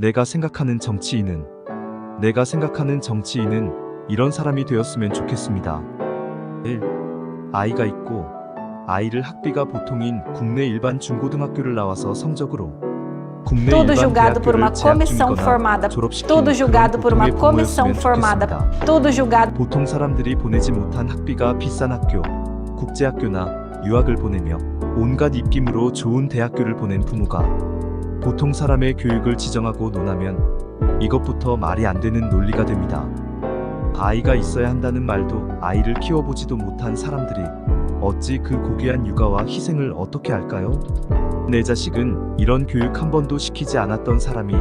내가 생각하는 정치인은 이런 사람이 되었으면 좋겠습니다. 1. 아이가 있고 아이를 학비가 보통인 국내 일반 중고등학교를 나와서 성적으로 국내 Tudo 일반 julgado por uma 대학교를 재학 comissão 중이거나 formada. 졸업시킨 Tudo 그런 julgado por uma 보통의 comissão 부모였으면 formada. 좋겠습니다. Tudo julgado. 보통 사람들이 보내지 못한 학비가 비싼 학교, 국제학교나 유학을 보내며 온갖 입김으로 좋은 대학교를 보낸 부모가 보통 사람의 교육을 지정하고 논하면 이것부터 말이 안 되는 논리가 됩니다. 아이가 있어야 한다는 말도 아이를 키워보지도 못한 사람들이 어찌 그 고귀한 육아와 희생을 어떻게 알까요? 내 자식은 이런 교육 한 번도 시키지 않았던 사람이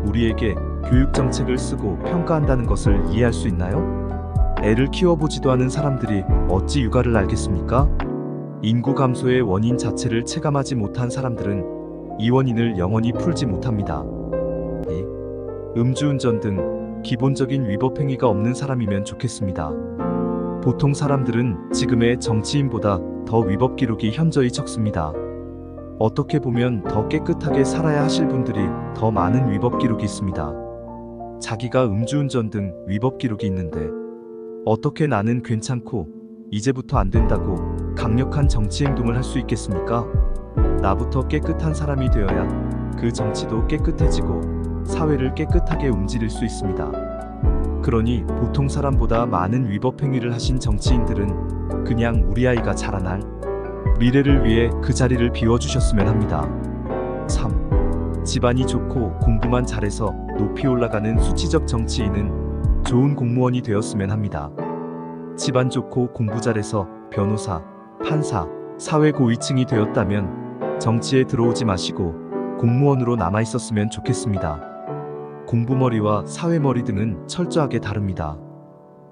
우리에게 교육 정책을 쓰고 평가한다는 것을 이해할 수 있나요? 애를 키워보지도 않은 사람들이 어찌 육아를 알겠습니까? 인구 감소의 원인 자체를 체감하지 못한 사람들은 이 원인을 영원히 풀지 못합니다. 음주운전 등 기본적인 위법 행위가 없는 사람이면 좋겠습니다. 보통 사람들은 지금의 정치인보다 더 위법 기록이 현저히 적습니다. 어떻게 보면 더 깨끗하게 살아야 하실 분들이 더 많은 위법 기록이 있습니다. 자기가 음주운전 등 위법 기록이 있는데 어떻게 나는 괜찮고 이제부터 안 된다고 강력한 정치 행동을 할 수 있겠습니까? 나부터 깨끗한 사람이 되어야 그 정치도 깨끗해지고 사회를 깨끗하게 움직일 수 있습니다. 그러니 보통 사람보다 많은 위법 행위를 하신 정치인들은 그냥 우리 아이가 자라날 미래를 위해 그 자리를 비워주셨으면 합니다. 3. 집안이 좋고 공부만 잘해서 높이 올라가는 수치적 정치인은 좋은 공무원이 되었으면 합니다. 집안 좋고 공부 잘해서 변호사, 판사, 사회 고위층이 되었다면 정치에 들어오지 마시고 공무원으로 남아 있었으면 좋겠습니다. 공부머리와 사회머리 등은 철저하게 다릅니다.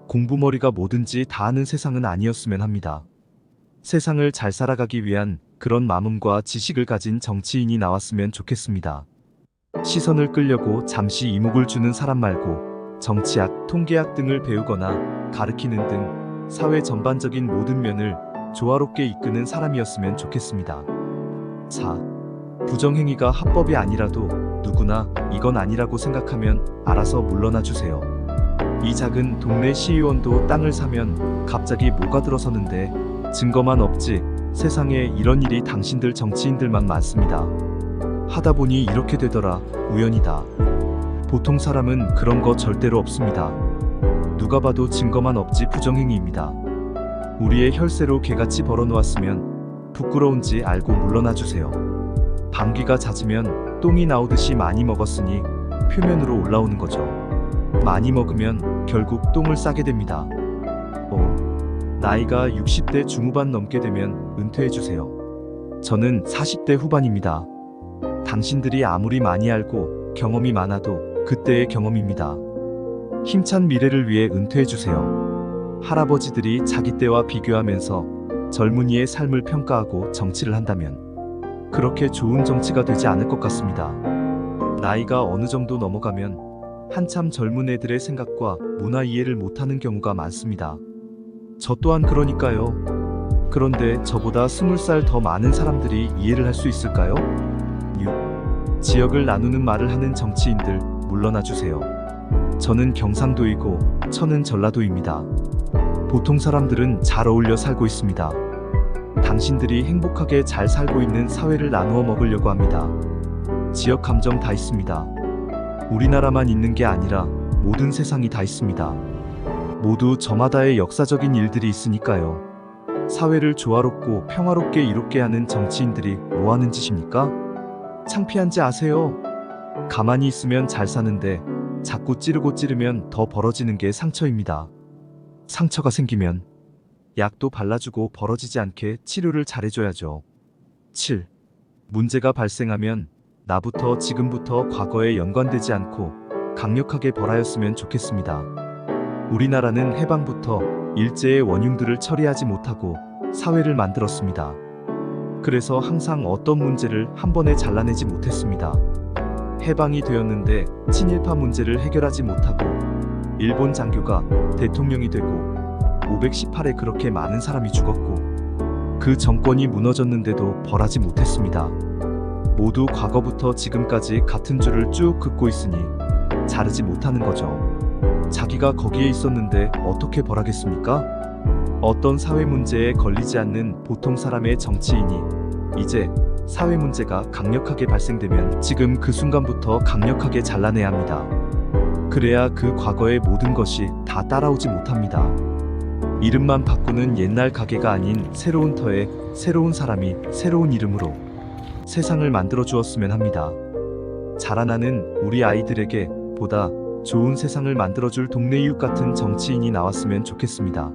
공부머리가 뭐든지 다 아는 세상은 아니었으면 합니다. 세상을 잘 살아가기 위한 그런 마음과 지식을 가진 정치인이 나왔으면 좋겠습니다. 시선을 끌려고 잠시 이목을 주는 사람 말고 정치학, 통계학 등을 배우거나 가르치는 등 사회 전반적인 모든 면을 조화롭게 이끄는 사람이었으면 좋겠습니다. 4. 부정행위가 합법이 아니라도 누구나 이건 아니라고 생각하면 알아서 물러나 주세요. 이 작은 동네 시의원도 땅을 사면 갑자기 뭐가 들어서는데 증거만 없지 세상에 이런 일이 당신들 정치인들만 많습니다. 하다 보니 이렇게 되더라. 우연이다. 보통 사람은 그런 거 절대로 없습니다. 누가 봐도 증거만 없지 부정행위입니다. 우리의 혈세로 개같이 벌어놓았으면 부끄러운지 알고 물러나 주세요. 방귀가 잦으면 똥이 나오듯이 많이 먹었으니 표면으로 올라오는 거죠. 많이 먹으면 결국 똥을 싸게 됩니다. 나이가 60대 중후반 넘게 되면 은퇴해주세요. 저는 40대 후반입니다. 당신들이 아무리 많이 알고 경험이 많아도 그때의 경험입니다. 힘찬 미래를 위해 은퇴해주세요. 할아버지들이 자기 때와 비교하면서 젊은이의 삶을 평가하고 정치를 한다면 그렇게 좋은 정치가 되지 않을 것 같습니다. 나이가 어느 정도 넘어가면 한참 젊은 애들의 생각과 문화 이해를 못하는 경우가 많습니다. 저 또한 그러니까요. 그런데 저보다 20살 더 많은 사람들이 이해를 할 수 있을까요? 6. 지역을 나누는 말을 하는 정치인들 물러나 주세요. 저는 경상도이고 처는 전라도입니다. 보통 사람들은 잘 어울려 살고 있습니다. 당신들이 행복하게 잘 살고 있는 사회를 나누어 먹으려고 합니다. 지역 감정 다 있습니다. 우리나라만 있는 게 아니라 모든 세상이 다 있습니다. 모두 저마다의 역사적인 일들이 있으니까요. 사회를 조화롭고 평화롭게 이롭게 하는 정치인들이 뭐 하는 짓입니까? 창피한지 아세요? 가만히 있으면 잘 사는데 자꾸 찌르고 찌르면 더 벌어지는 게 상처입니다. 상처가 생기면 약도 발라주고 벌어지지 않게 치료를 잘해줘야죠. 7. 문제가 발생하면 나부터 지금부터 과거에 연관되지 않고 강력하게 벌하였으면 좋겠습니다. 우리나라는 해방부터 일제의 원흉들을 처리하지 못하고 사회를 만들었습니다. 그래서 항상 어떤 문제를 한 번에 잘라내지 못했습니다. 해방이 되었는데 친일파 문제를 해결하지 못하고 일본 장교가 대통령이 되고 518에 그렇게 많은 사람이 죽었고 그 정권이 무너졌는데도 벌하지 못했습니다. 모두 과거부터 지금까지 같은 줄을 쭉 긋고 있으니 자르지 못하는 거죠. 자기가 거기에 있었는데 어떻게 벌하겠습니까? 어떤 사회 문제에 걸리지 않는 보통 사람의 정치인이 이제 사회 문제가 강력하게 발생되면 지금 그 순간부터 강력하게 잘라내야 합니다. 그래야 그 과거의 모든 것이 다 따라오지 못합니다. 이름만 바꾸는 옛날 가게가 아닌 새로운 터에 새로운 사람이 새로운 이름으로 세상을 만들어 주었으면 합니다. 자라나는 우리 아이들에게 보다 좋은 세상을 만들어줄 동네 이웃 같은 정치인이 나왔으면 좋겠습니다.